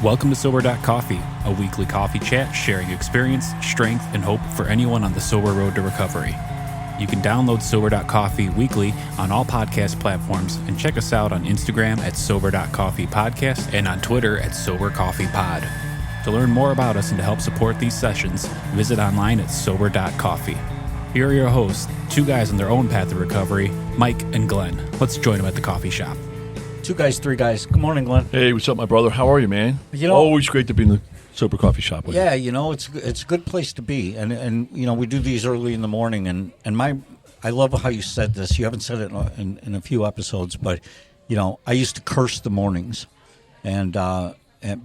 Welcome to Sober.Coffee, a weekly coffee chat sharing experience, strength, and hope for anyone on the sober road to recovery. You can download Sober.Coffee weekly on all podcast platforms and check us out on Instagram at Sober.Coffee Podcast and on Twitter at Sober.Coffee Pod. To learn more about us and to help support these sessions, visit online at Sober.Coffee. Here are your hosts, two guys on their own path to recovery, Mike and Glenn. Let's join them at the coffee shop. Two guys, three guys. Good morning, Glenn. Hey, what's up, my brother? How are you, man? Always great to be in the Sober Coffee shop with you. Yeah, it's a good place to be, and we do these early in the morning, and I love how you said this. You haven't said it in a few episodes, but I used to curse the mornings, and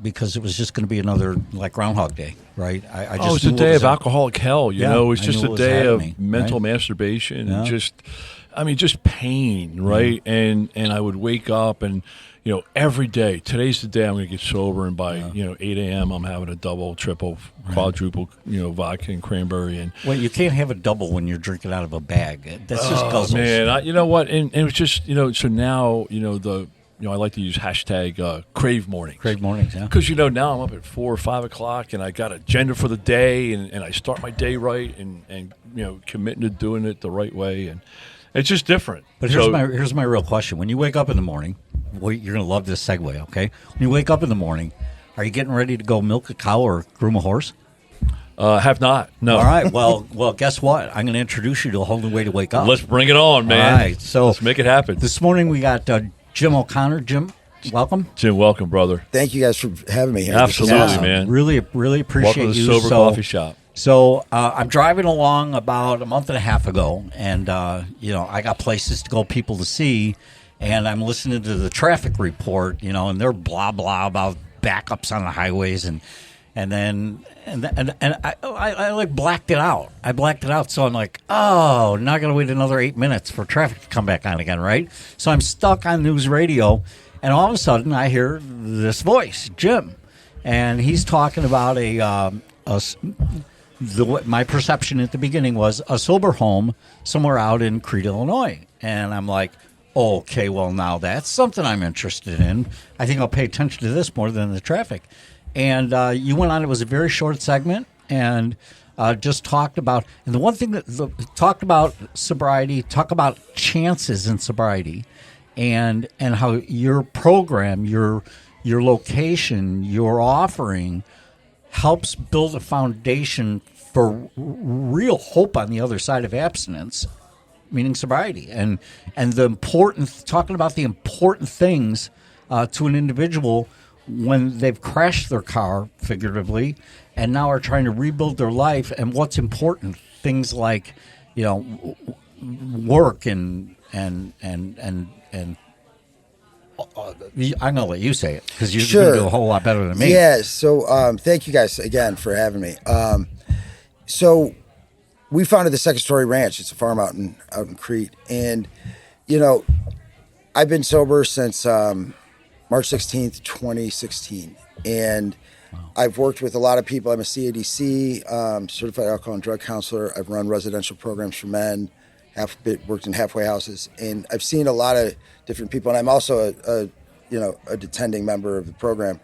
because it was just going to be another like Groundhog Day, right? I just it's a day of alcoholic hell. It's just a day of mental right? masturbation and just pain, right? And I would wake up and, every day, today's the day I'm going to get sober. And by, 8 a.m., I'm having a double, triple, quadruple, vodka and cranberry. And well, you can't have a double when you're drinking out of a bag. That's just guzzles. Man, you know what? And it was just, so now, I like to use hashtag crave mornings. Crave mornings, yeah. Because, now I'm up at 4 or 5 o'clock and I got an agenda for the day and I start my day right and committing to doing it the right way. And it's just different. But here's my real question. When you wake up in the morning, you're going to love this segue, okay? When you wake up in the morning, are you getting ready to go milk a cow or groom a horse? Have not, no. All right, well, guess what? I'm going to introduce you to a whole new way to wake up. Let's bring it on, man. All right, so let's make it happen. This morning we got Jim O'Connor. Jim, welcome. Jim, welcome, brother. Thank you guys for having me here. Absolutely, man. Really appreciate welcome to you. Sober Coffee Shop. So I'm driving along about a month and a half ago, and I got places to go, people to see, and I'm listening to the traffic report, and they're blah blah about backups on the highways, and I like blacked it out. I blacked it out, so I'm like, oh, not gonna wait another 8 minutes for traffic to come back on again, right? So I'm stuck on news radio, and all of a sudden I hear this voice, Jim, and he's talking about my perception at the beginning was a sober home somewhere out in Crete, Illinois. And I'm like, okay, well, now that's something I'm interested in. I think I'll pay attention to this more than the traffic. And you went on, it was a very short segment, and just talked about, and the one thing talked about sobriety, talk about chances in sobriety, and how your program, your location, your offering helps build a foundation for real hope on the other side of abstinence, meaning sobriety, and talking about the important things to an individual when they've crashed their car, figuratively, and now are trying to rebuild their life, and what's important, things like work and I'm going to let you say it because you're going to do a whole lot better than me. Yeah, so thank you guys again for having me. So we founded the Second Story Ranch. It's a farm out in Crete. And, I've been sober since March 16th, 2016. And I've worked with a lot of people. I'm a CADC, certified alcohol and drug counselor. I've run residential programs for men, worked in halfway houses. And I've seen a lot of different people. And I'm also a attending member of the program.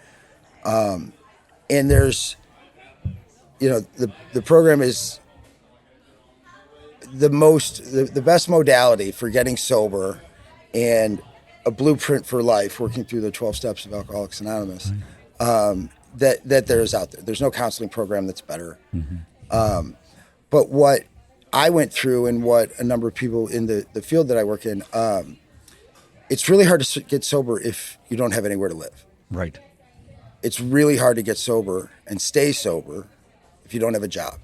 And there's, the program is the best modality for getting sober and a blueprint for life, working through the 12 steps of Alcoholics Anonymous, that there is out there. There's no counseling program that's better. Mm-hmm. But what I went through and what a number of people in the field that I work in, it's really hard to get sober if you don't have anywhere to live. Right. It's really hard to get sober and stay sober if you don't have a job.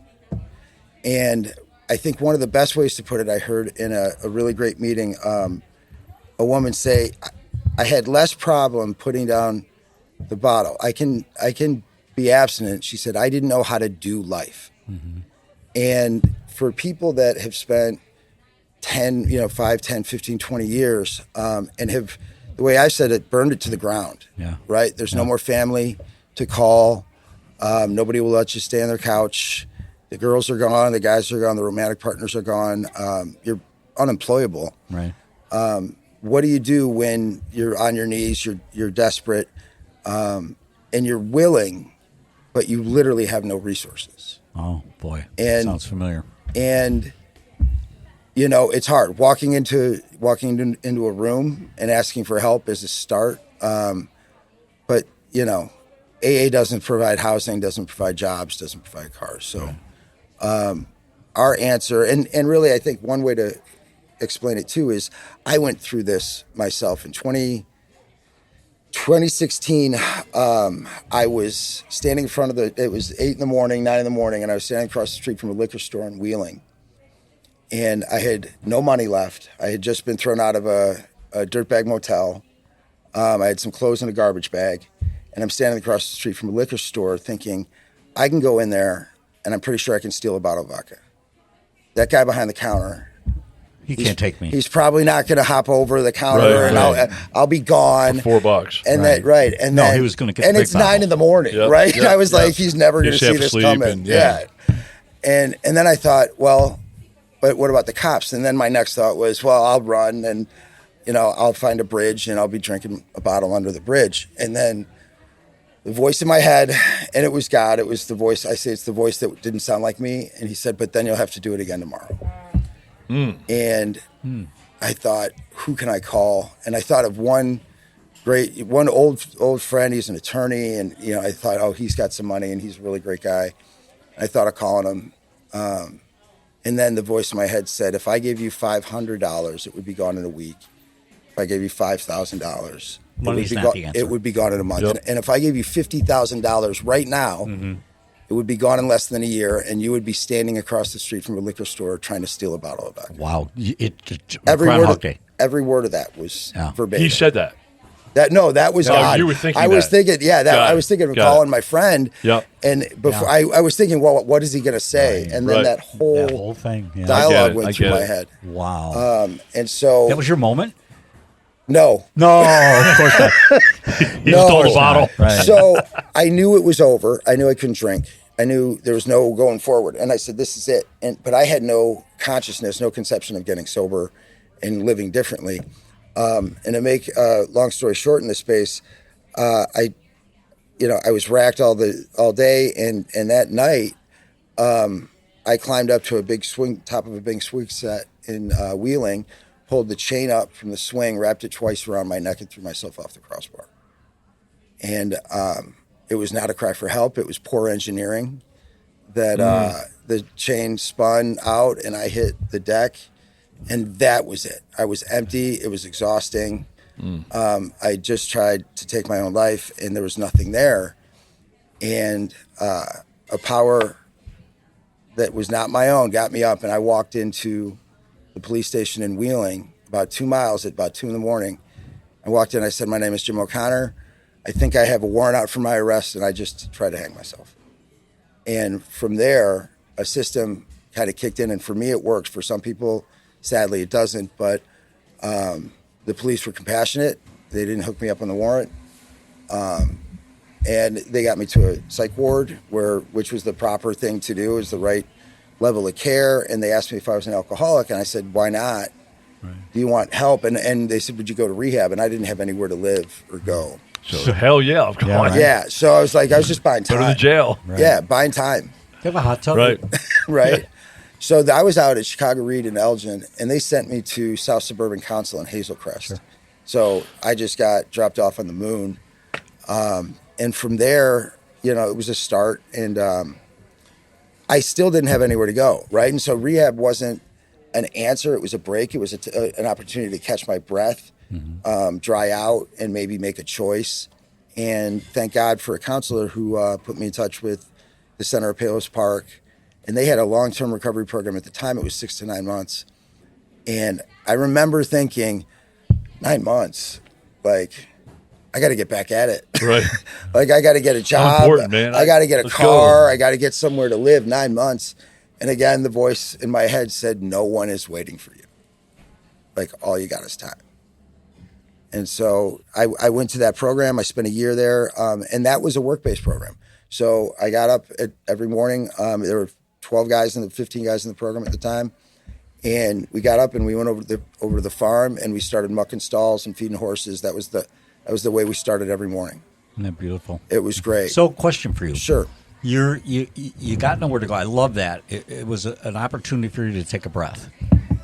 And I think one of the best ways to put it, I heard in a really great meeting, a woman say, I had less problem putting down the bottle. I can be abstinent. She said, I didn't know how to do life. Mm-hmm. And for people that have spent 5, 10, 15, 20 years and have, the way I said it, burned it to the ground, right? There's no more family to call. Nobody will let you stay on their couch. The girls are gone. The guys are gone. The romantic partners are gone. You're unemployable. Right. What do you do when you're on your knees? You're desperate. and you're willing, but you literally have no resources. Oh boy, And- sounds familiar. And you know, it's hard walking into a room and asking for help is a start. But you know, AA doesn't provide housing, doesn't provide jobs, doesn't provide cars. So our answer, and really, I think one way to explain it too is I went through this myself in 2016. I was standing in front of it was 8 in the morning, 9 in the morning, and I was standing across the street from a liquor store in Wheeling. And I had no money left. I had just been thrown out of a dirtbag motel. I had some clothes in a garbage bag. And I'm standing across the street from a liquor store thinking, I can go in there and I'm pretty sure I can steal a bottle of vodka. That guy behind the counter, He can't take me. he's probably not going to hop over the counter, Right, and right. I'll be gone. $4. And Right. and No, then, he was gonna get and the it's big 9 in the morning, Yep, right? yep, I was yep. like, he's never going to Just see have to this sleep coming. and- yeah. And then I thought, well, but what about the cops? And then my next thought was, well, I'll run and, you know, I'll find a bridge and I'll be drinking a bottle under the bridge. And then the voice in my head, and it was God, it was the voice, I say it's the voice that didn't sound like me. And he said, but then you'll have to do it again tomorrow. And I thought, who can I call? And I thought of one old friend. He's an attorney, and you know, I thought, oh, he's got some money, and he's a really great guy. I thought of calling him, and then the voice in my head said, if I gave you $500, it would be gone in a week. If I gave you $5,000, Money's not the answer. it would be gone in a month. Yep. And if I gave you $50,000 right now, it would be gone in less than a year, and you would be standing across the street from a liquor store trying to steal a bottle of vodka. Wow. Every Groundhog word, Day. every word of that was Yeah. verbatim. He said that. That was No, God. you were thinking I was that. thinking, yeah, that Got I it. was thinking of Got calling it. my friend. Yep. And before Yeah. I was thinking, well, what is he going to say? And then Right. that whole, That whole thing. Yeah. dialogue I went get through it. my head. Wow. And so That was your moment? no. No, of course not. He No. stole a bottle. Right. So I knew it was over. I knew I couldn't drink. I knew there was no going forward. And I said, this is it. But I had no consciousness, no conception of getting sober and living differently. And to make a long story short in this space, I was racked all day. And that night, I climbed up to top of a big swing set in Wheeling, pulled the chain up from the swing, wrapped it twice around my neck, and threw myself off the crossbar. And it was not a cry for help. It was poor engineering that the chain spun out and I hit the deck, and that was it. I was empty. It was exhausting. I just tried to take my own life, and there was nothing there. And a power that was not my own got me up, and I walked into the police station in Wheeling, about 2 miles at about 2 in the morning. I walked in, I said, my name is Jim O'Connor. I think I have a warrant out for my arrest, and I just tried to hang myself. And from there, a system kind of kicked in, and for me it works. For some people, sadly, it doesn't, but the police were compassionate. They didn't hook me up on the warrant. And they got me to a psych ward, which was the proper thing to do, is the right level of care. And they asked me if I was an alcoholic, and I said, why not? Right. Do you want help? And they said, would you go to rehab? And I didn't have anywhere to live or go. So hell yeah, of course. right. Yeah, so I was just buying time. Go to the jail. Right. Yeah, buying time, You have a hot tub? Right. right? So I was out at Chicago Reed in Elgin, and they sent me to South Suburban Council in Hazel Crest. Sure. So I just got dropped off on the moon. And from there, it was a start, and I still didn't have anywhere to go, right? And so rehab wasn't an answer. It was a break. It was an opportunity to catch my breath, dry out, and maybe make a choice. And thank God for a counselor who put me in touch with the Center of Palos Park. And they had a long-term recovery program. At the time, it was 6 to 9 months. And I remember thinking, 9 months, like, I got to get back at it. Right. Like, I got to get a job. Important, man. I got to get a Let's car. go. I got to get somewhere to live. 9 months. And again, the voice in my head said, no one is waiting for you. Like, all you got is time. And so I went to that program. I spent a year there. And that was a work-based program. So I got up every morning. There were 15 guys in the program at the time. And we got up and we went over to the farm, and we started mucking stalls and feeding horses. That was the way we started every morning. Isn't that beautiful? It was great. So, question for you. Sure. You got nowhere to go. I love that. It was an opportunity for you to take a breath.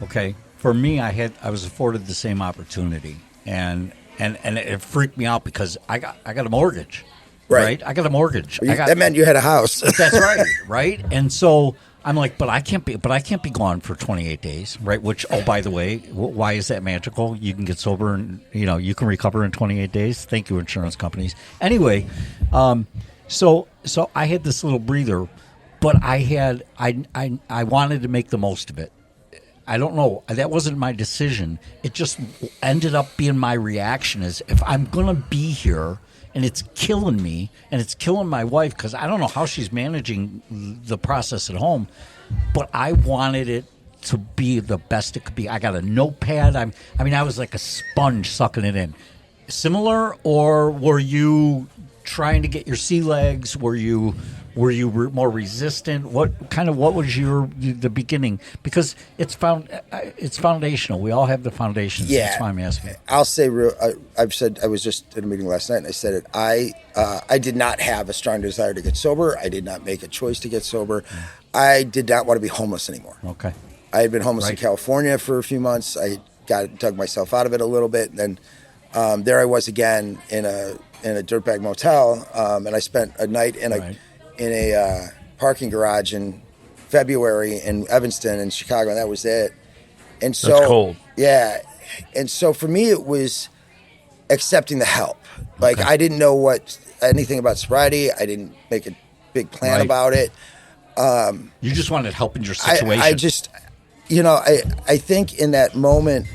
Okay. For me, I was afforded the same opportunity, and it freaked me out because I got a mortgage. Right. I got a mortgage. That meant you had a house. That's right. Right. And so I'm like, but I can't be gone for 28 days. Right. Which, oh, by the way, why is that magical? You can get sober and, you can recover in 28 days. Thank you, insurance companies. Anyway, so I had this little breather, but I wanted to make the most of it. I don't know. That wasn't my decision. It just ended up being my reaction is if I'm going to be here and it's killing me and it's killing my wife because I don't know how she's managing the process at home, but I wanted it to be the best it could be. I got a notepad. I was like a sponge sucking it in. Similar, or were you trying to get your sea legs? Were you more resistant? What was the beginning? Because it's foundational. We all have the foundations. Yeah. That's why I'm asking. I'll say I've said, I was just at a meeting last night and I said it. I did not have a strong desire to get sober. I did not make a choice to get sober. I did not want to be homeless anymore. Okay. I had been homeless in California for a few months. I dug myself out of it a little bit. And then there I was again in a dirtbag motel. And I spent a night in a parking garage in February in Evanston in Chicago, and that was it. And so, that's cold. Yeah. And so for me, it was accepting the help. Like, I didn't know anything about sobriety. I didn't make a big plan about it. You just wanted help in your situation. I just, I think in that moment,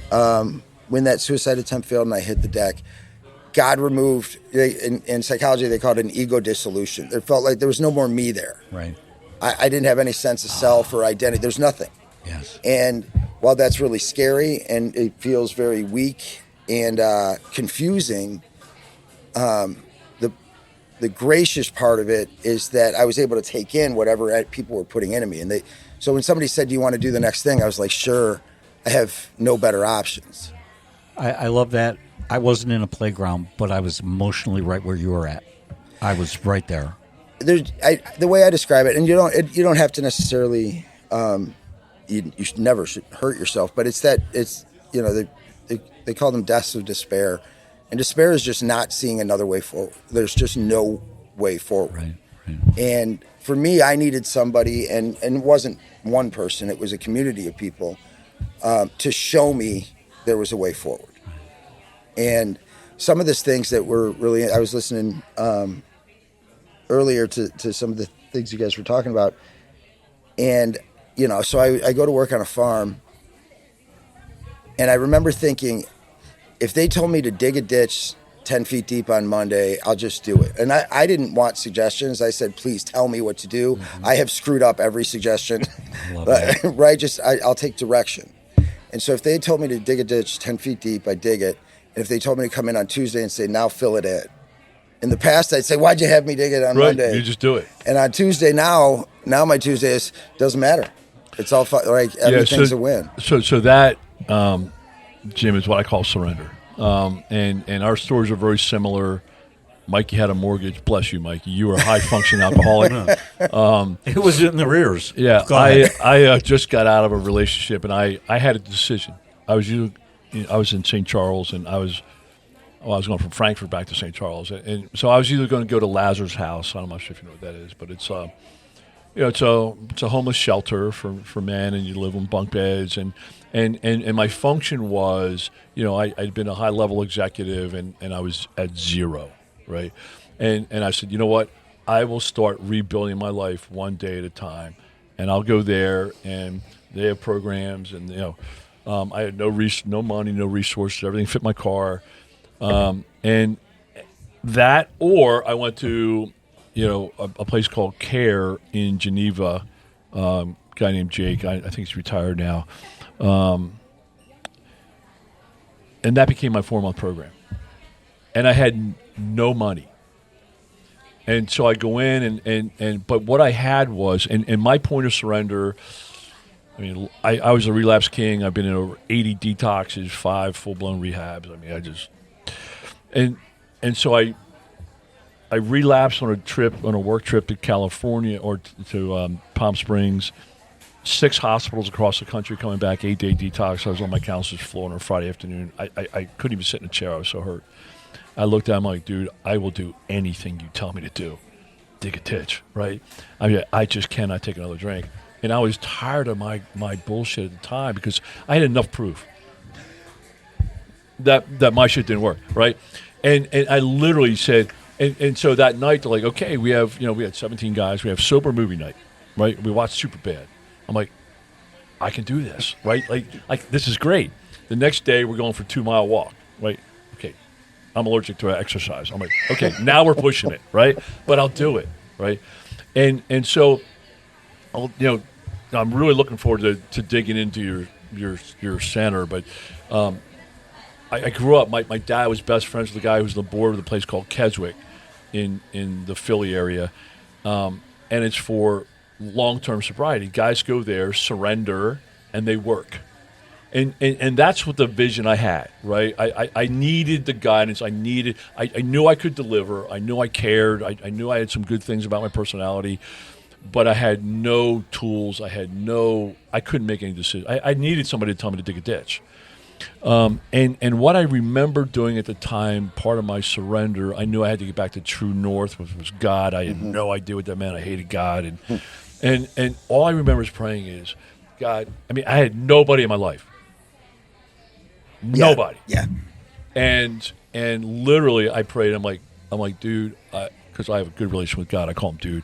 when that suicide attempt failed and I hit the deck, God removed, in psychology, they call it an ego dissolution. It felt like there was no more me there. Right. I didn't have any sense of self or identity. There's nothing. Yes. And while that's really scary and it feels very weak and confusing, the gracious part of it is that I was able to take in whatever people were putting into me. And so when somebody said, "Do you want to do the next thing?" I was like, "Sure." I have no better options. I love that. I wasn't in a playground, but I was emotionally right where you were at. I was right there. The way I describe it, and you don't have to necessarily, you should never hurt yourself, but they call them deaths of despair, and despair is just not seeing another way forward. There's just no way forward. Right. And for me, I needed somebody, and it wasn't one person; it was a community of people to show me there was a way forward. And some of these things that were really, I was listening earlier to some of the things you guys were talking about. And, so I go to work on a farm. And I remember thinking, if they told me to dig a ditch 10 feet deep on Monday, I'll just do it. And I didn't want suggestions. I said, please tell me what to do. Mm-hmm. I have screwed up every suggestion. Right? I'll take direction. And so if they told me to dig a ditch 10 feet deep, I dig it. And if they told me to come in on Tuesday and say, now fill it in. In the past, I'd say, why'd you have me dig it on Monday? You just do it. And on Tuesday now my Tuesday doesn't matter. It's all fun. Like, everything's a win. So that, Jim, is what I call surrender. And our stories are very similar. Mikey had a mortgage. Bless you, Mikey. You were a high-functioning alcoholic. It was in the rears. Yeah, I just got out of a relationship, and I had a decision. I was in St. Charles, and I was going from Frankfurt back to St. Charles, and so I was either going to go to Lazar's house. I'm not sure if you know what that is, but it's it's a homeless shelter for men, and you live on bunk beds, and my function was, I'd been a high level executive, and I was at zero, right, and I said, you know what, I will start rebuilding my life one day at a time, and I'll go there, and they have programs, and I had no money, no resources. Everything fit my car, and that, or I went to, a place called Care in Geneva. Guy named Jake. I think he's retired now, and that became my 4-month program. And I had no money, and so I go in, and but what I had was, and my point of surrender. I mean, I was a relapse king. I've been in over 80 detoxes, 5 full-blown rehabs. I mean, and so I relapsed on a work trip to California or to Palm Springs. 6 hospitals across the country coming back, 8-day detox. I was on my counselor's floor on a Friday afternoon. I couldn't even sit in a chair. I was so hurt. I looked at him like, dude, I will do anything you tell me to do. Dig a ditch, right? I mean, I just cannot take another drink. And I was tired of my bullshit at the time because I had enough proof that my shit didn't work, right? And I literally said, and so that night they're like, okay, we had 17 guys. We have sober movie night, right? We watched Superbad. I'm like, I can do this, right? Like this is great. The next day we're going for a 2-mile walk, right? Okay, I'm allergic to exercise. I'm like, okay, now we're pushing it, right? But I'll do it, right? And so, I'm really looking forward to digging into your center. But I grew up. My dad was best friends with the guy who was the board of the place called Keswick in the Philly area, and it's for long-term sobriety. Guys go there, surrender, and they work. And that's what the vision I had, right? I needed the guidance. I knew I could deliver. I knew I cared. I knew I had some good things about my personality, but I had no tools. I couldn't make any decisions. I needed somebody to tell me to dig a ditch. And what I remember doing at the time, part of my surrender, I knew I had to get back to true north, which was God. I had no idea what that meant. I hated God. And all I remember is praying is, God, I mean, I had nobody in my life. Nobody. Yeah. And literally I prayed. I'm like, dude, because I have a good relationship with God. I call him dude.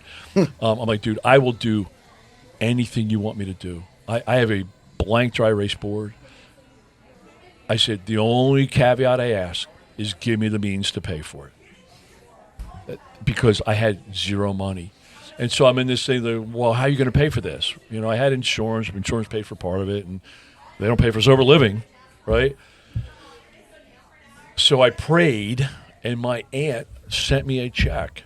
I'm like, dude, I will do anything you want me to do. I have a blank dry erase board. I said, the only caveat I ask is give me the means to pay for it. Because I had zero money. And so I'm in this thing that, well, how are you going to pay for this? I had insurance. Insurance paid for part of it, and they don't pay for sober living, right? So I prayed, and my aunt sent me a check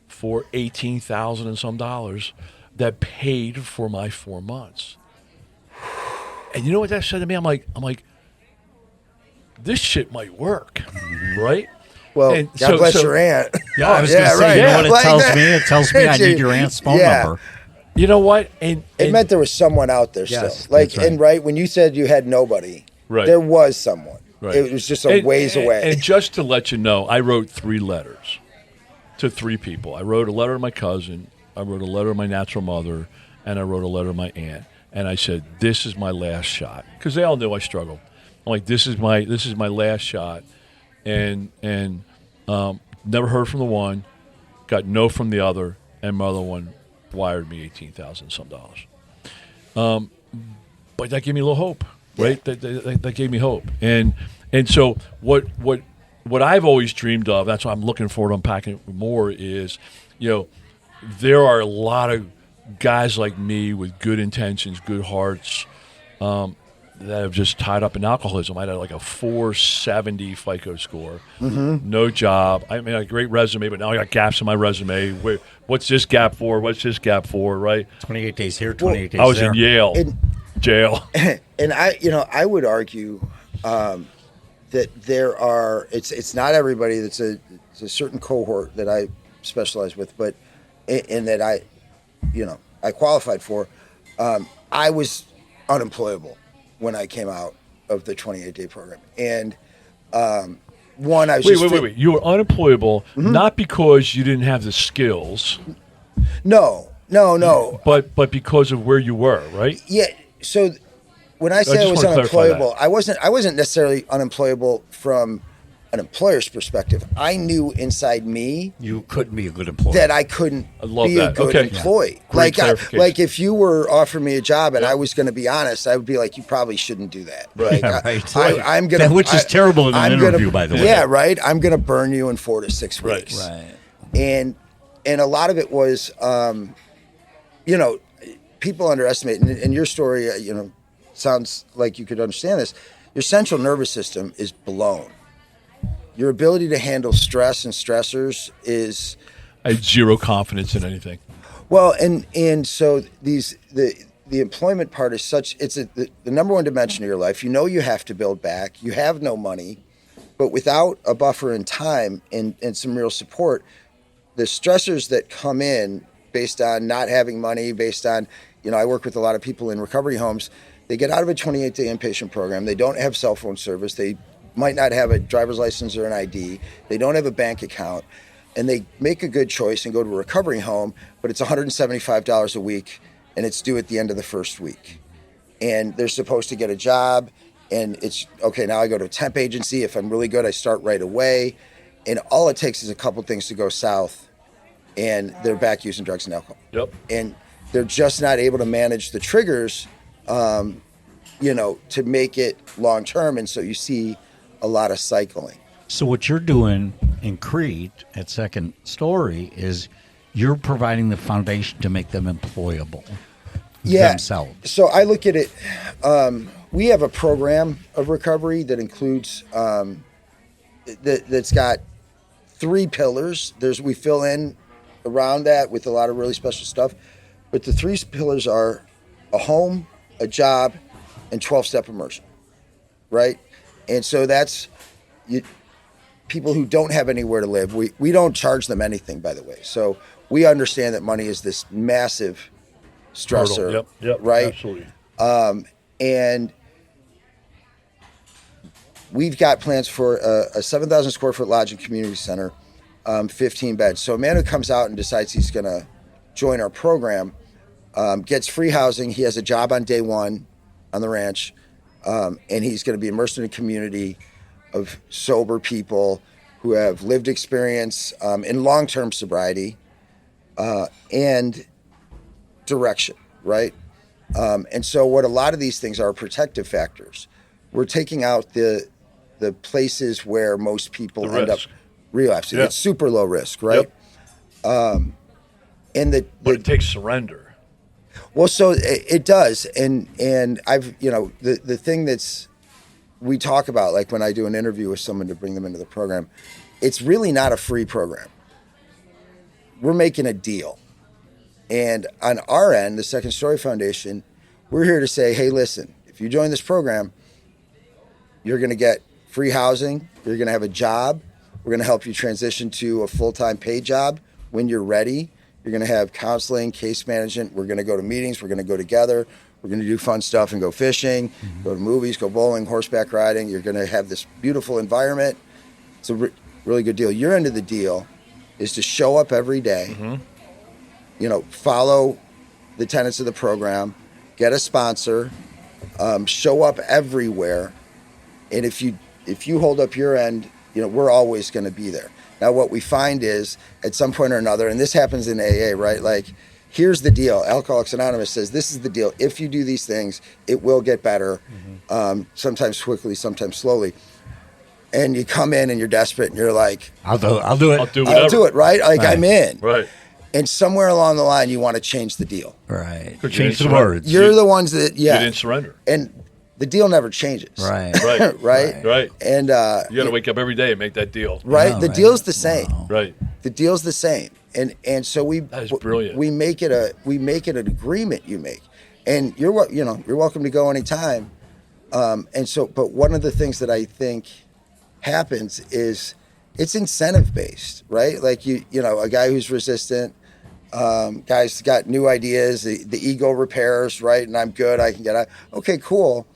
for $18,000 and some dollars that paid for my 4 months. And you know what that said to me? I'm like, this shit might work, right? Well, and God bless your aunt. Yeah, I was going to say, right. you know what it Like tells that. me? It tells me I need your aunt's phone number. You know what? And It meant there was someone out there Yes, still. Like, that's right. and right, when you said you had nobody, Right. there was someone. Right. It was just a ways away. And just to let you know, I wrote 3 letters to 3 people. I wrote a letter to my cousin, I wrote a letter to my natural mother, and I wrote a letter to my aunt. And I said, this is my last shot. Because they all knew I struggled. I'm like, this is my last shot. And never heard from the one, got no from the other, and my other one wired me $18,000 some dollars. But that gave me a little hope, right? Yeah. That gave me hope. And so what I've always dreamed of, that's why I'm looking forward to unpacking it more, is, there are a lot of guys like me with good intentions, good hearts, that have just tied up in alcoholism. I had like a 470 FICO score, no job. I mean, a great resume, but now I got gaps in my resume. What's this gap for? What's this gap for? Right? 28 days here, 28 days I was there. in Yale jail. And I would argue that there are. It's not everybody. It's a certain cohort that I specialize with, but in that I qualified for. I was unemployable when I came out of the 28-day program, and I was Wait. You were unemployable not because you didn't have the skills. No. But because of where you were, right? Yeah. So when I say I was want to unemployable, I wasn't necessarily unemployable from an employer's perspective. I knew inside me You couldn't be a good employee. that I couldn't love be that. a good Okay. employee. Yeah. Great clarification. Like if you were offering me a job and I was going to be honest, I would be like, you probably shouldn't do that. Right. Like, Yeah, right. I'm gonna, Which is terrible in an interview, by the way. Yeah, right. I'm going to burn you in 4 to 6 Right. weeks. Right. And a lot of it was, people underestimate. And your story, sounds like you could understand this. Your central nervous system is blown. Your ability to handle stress and stressors is I had zero confidence in anything. well, and so the employment part is such. It's the number one dimension of your life. You have to build back. You have no money, but without a buffer in time and some real support, the stressors that come in based on not having money, based on, I work with a lot of people in recovery homes. They get out of a 28-day inpatient program. They don't have cell phone service. They might not have a driver's license or an ID. They don't have a bank account. And they make a good choice and go to a recovery home, but it's $175 a week, and it's due at the end of the first week. And they're supposed to get a job, and it's, okay, now I go to a temp agency. If I'm really good, I start right away. And all it takes is a couple things to go south, and they're back using drugs and alcohol. Yep. And they're just not able to manage the triggers, to make it long term. And so you see a lot of cycling. So what you're doing in Crete at Second Story is you're providing the foundation to make them employable themselves. So I look at it, we have a program of recovery that includes, that's got 3 pillars. We fill in around that with a lot of really special stuff. But the 3 pillars are a home, a job, and 12-step immersion, right? And so that's people who don't have anywhere to live. We don't charge them anything, by the way. So we understand that money is this massive stressor, Yep, right? Absolutely. And we've got plans for a 7,000 square foot lodging community center, 15 beds. So a man who comes out and decides he's going to join our program gets free housing. He has a job on day 1 on the ranch, and he's going to be immersed in a community of sober people who have lived experience in long-term sobriety and direction, right? And so what a lot of these things are protective factors. We're taking out the places where most people end up relapsing. Yep. It's super low risk, right? Yep. But it takes surrender. Well, so it does, and I've the thing that's we talk about, like when I do an interview with someone to bring them into the program, it's really not a free program. We're making a deal, and on our end, the Second Story Foundation, we're here to say, hey, listen, if you join this program, you're going to get free housing, you're going to have a job, we're going to help you transition to a full-time paid job when you're ready. You're going to have counseling, case management. We're going to go to meetings. We're going to go together. We're going to do fun stuff and go fishing, go to movies, go bowling, horseback riding. You're going to have this beautiful environment. It's a really good deal. Your end of the deal is to show up every day, follow the tenets of the program, get a sponsor, show up everywhere. And if you hold up your end, we're always going to be there. Now, what we find is at some point or another, and this happens in AA, right? Like, here's the deal. Alcoholics Anonymous says, this is the deal. If you do these things, it will get better, sometimes quickly, sometimes slowly. And you come in and you're desperate and you're like, I'll do it. I'll do whatever. I'll do it, right? Like, Right. I'm in. Right. And somewhere along the line, you want to change the deal. Right. Could Change you the surrender? words. You're the ones that, You didn't surrender. And the deal never changes. Right. Right. Right? Right. And, You got to wake up every day and make that deal. right? Oh, The right. deal's the same. Wow. Right. The deal's the same. And so That is brilliant. we make it an agreement you make. And you're welcome to go anytime. And so, but one of the things that I think happens is it's incentive based, right? Like a guy who's resistant, guy's got new ideas, the ego repairs, right? And I'm good, I can get out. Okay, cool.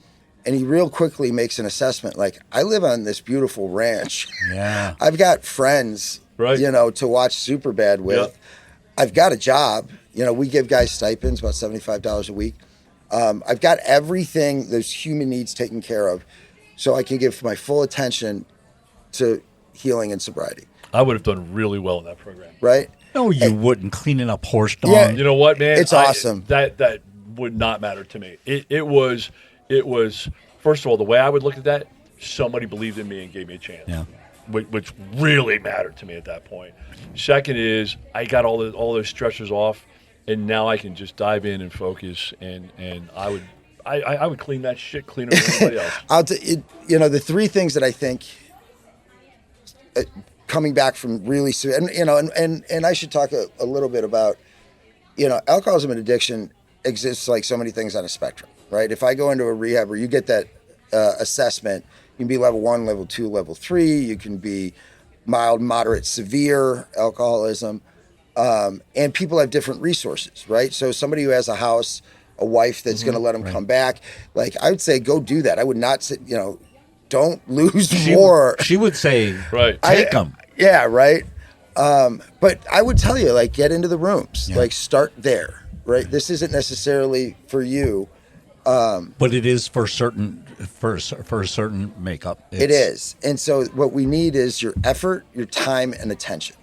And he real quickly makes an assessment like, I live on this beautiful ranch. Yeah. I've got friends, Right. to watch Superbad with. Yep. I've got a job. We give guys stipends, about $75 a week. I've got everything, those human needs taken care of, so I can give my full attention to healing and sobriety. I would have done really well in that program. Right? No, you wouldn't. Cleaning up horse dung. Yeah. You know what, man? It's awesome. That would not matter to me. It was first of all, the way I would look at that, somebody believed in me and gave me a chance. Yeah. Which really mattered to me at that point. Second is I got all those stressors off, and now I can just dive in and focus, and I would clean that shit cleaner than anybody else. The 3 things that I think coming back from really, and I should talk a little bit about, alcoholism and addiction exists like so many things on a spectrum, right? If I go into a rehab where you get that assessment, you can be level 1, level 2, level 3. You can be mild, moderate, severe alcoholism. And people have different resources, right? So somebody who has a house, a wife that's going to let them come back, like I would say, go do that. I would not say, don't lose more. She would say, Right. take them. Yeah, right. But I would tell you, like, get into the rooms, like start there, right? This isn't necessarily for you. But it is for certain for a certain makeup. It is. And so what we need is your effort, your time, and attention.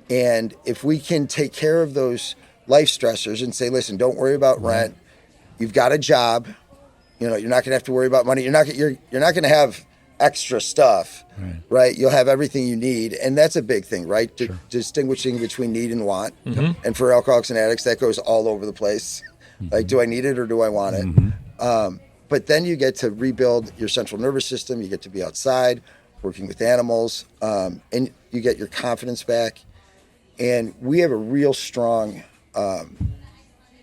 And if we can take care of those life stressors and say, listen, don't worry about rent. You've got a job. You're not going to have to worry about money. You're not going to have extra stuff, right? You'll have everything you need. And that's a big thing, right? Distinguishing between need and want. And for alcoholics and addicts, that goes all over the place. Like, do I need it or do I want it? But then you get to rebuild your central nervous system. You get to be outside, working with animals, and you get your confidence back. And we have a real strong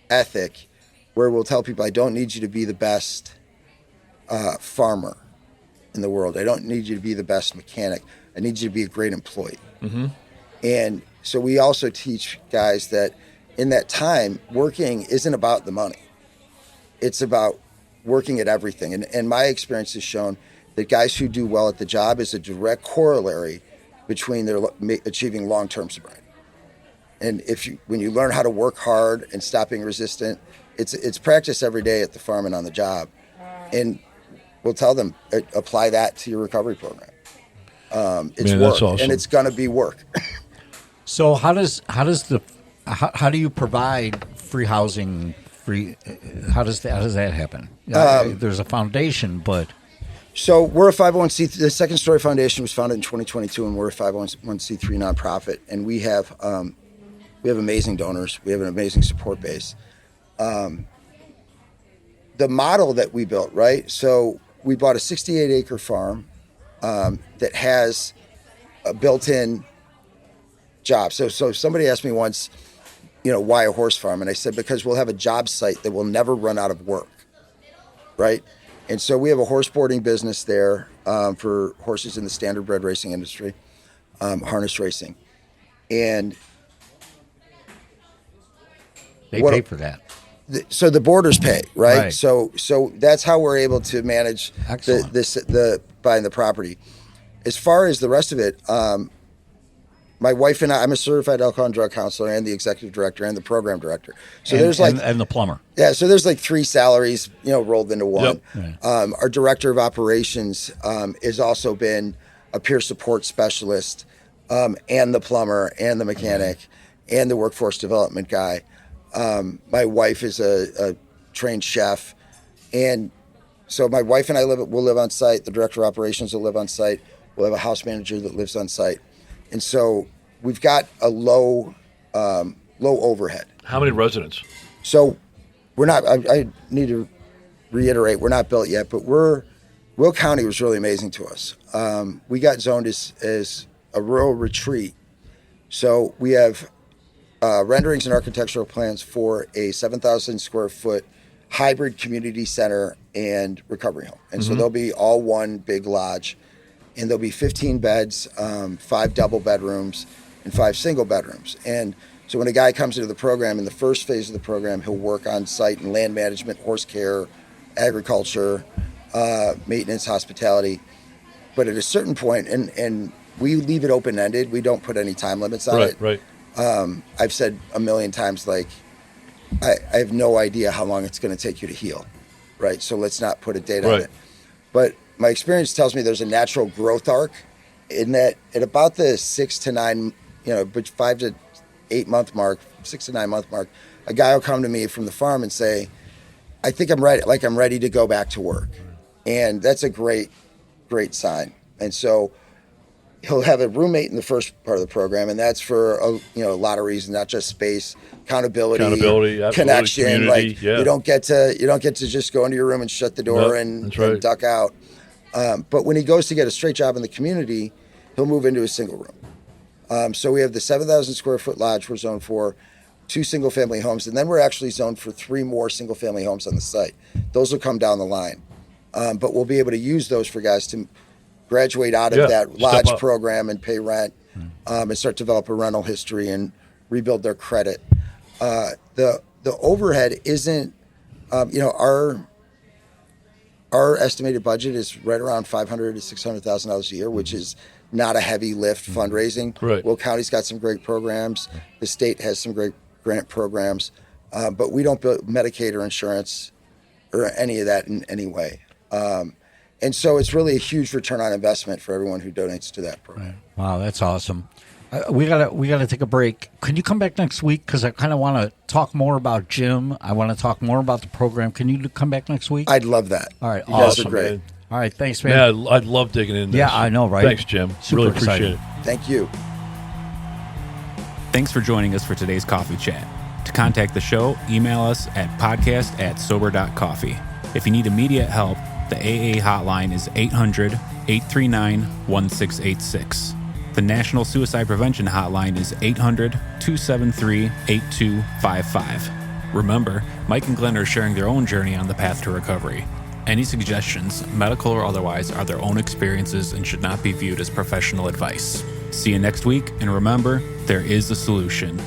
ethic where we'll tell people, I don't need you to be the best farmer in the world. I don't need you to be the best mechanic. I need you to be a great employee. And so we also teach guys that in that time, working isn't about the money. It's about working at everything. And my experience has shown that guys who do well at the job is a direct corollary between their achieving long-term sobriety. And when you learn how to work hard and stop being resistant, it's practice every day at the farm and on the job. And we'll tell them, apply that to your recovery program. It's work, that's awesome. and it's going to be work. So how do you provide free housing? How does that happen? There's a foundation, but so we're a 501c3. The Second Story Foundation was founded in 2022, and we're a 501c3 nonprofit, and we have amazing donors. We have an amazing support base. The model that we built, right? So we bought a 68-acre farm that has a built-in job. So somebody asked me once, why a horse farm? And I said, because we'll have a job site that will never run out of work, right? And so we have a horse boarding business there for horses in the standardbred racing industry, harness racing. And they pay for that. So the boarders pay, right? Right. So that's how we're able to manage the buying the property. As far as the rest of it, my wife and I'm a certified alcohol and drug counselor and the executive director and the program director. So there's and the plumber. Yeah, so there's like 3 salaries, rolled into one. Yep. Right. Our director of operations has also been a peer support specialist, and the plumber and the mechanic and the workforce development guy. My wife is a trained chef, and so my wife and I will live on site. The director of operations will live on site. We'll have a house manager that lives on site, and so we've got a low overhead. How many residents? So we're not. I need to reiterate, we're not built yet, but Will County was really amazing to us. We got zoned as a rural retreat, so we have renderings and architectural plans for a 7,000 square foot hybrid community center and recovery home. And so there'll be all one big lodge, and there'll be 15 beds, 5 double bedrooms, and 5 single bedrooms. And so when a guy comes into the program, in the first phase of the program, he'll work on site in land management, horse care, agriculture, maintenance, hospitality. But at a certain point, and we leave it open-ended, we don't put any time limits on it. Right. I've said a million times, like, I have no idea how long it's going to take you to heal, right? So let's not put a date on it. But my experience tells me there's a natural growth arc in that at about the 6 to 9, 5 to 8 month mark, 6 to 9 month mark, a guy will come to me from the farm and say, I think I'm ready. Like, I'm ready to go back to work. And that's a great sign. And so he'll have a roommate in the first part of the program, and that's for a lot of reasons, not just space, accountability, connection. Like, you don't get to just go into your room and shut the door and duck out. But when he goes to get a straight job in the community, he'll move into a single room. So we have the 7,000 square foot lodge we're zoned for, 2 single family homes, and then we're actually zoned for 3 more single family homes on the site. Those will come down the line. But we'll be able to use those for guys to graduate out of Yeah, that step lodge up. program and pay rent, and start to develop a rental history and rebuild their credit. The overhead isn't, our estimated budget is right around $500,000 to $600,000 a year, which is not a heavy lift fundraising. Right. Will County's got some great programs. The state has some great grant programs, but we don't build Medicaid or insurance or any of that in any way. And so it's really a huge return on investment for everyone who donates to that program. Wow, that's awesome. We gotta take a break. Can you come back next week? Because I kind of want to talk more about Jim. I want to talk more about the program. Can you come back next week? I'd love that. All right, You guys awesome. are great. Man. All right, thanks, man. Yeah, I'd love digging in this. Yeah, I know, right? Thanks, Jim. Super Really appreciate exciting. it. Thank you. Thanks for joining us for today's coffee chat. To contact the show, email us at podcast@sober.coffee. If you need immediate help, the AA hotline is 800-839-1686. The National Suicide Prevention Hotline is 800-273-8255. Remember, Mike and Glenn are sharing their own journey on the path to recovery. Any suggestions, medical or otherwise, are their own experiences and should not be viewed as professional advice. See you next week, and remember, there is a solution.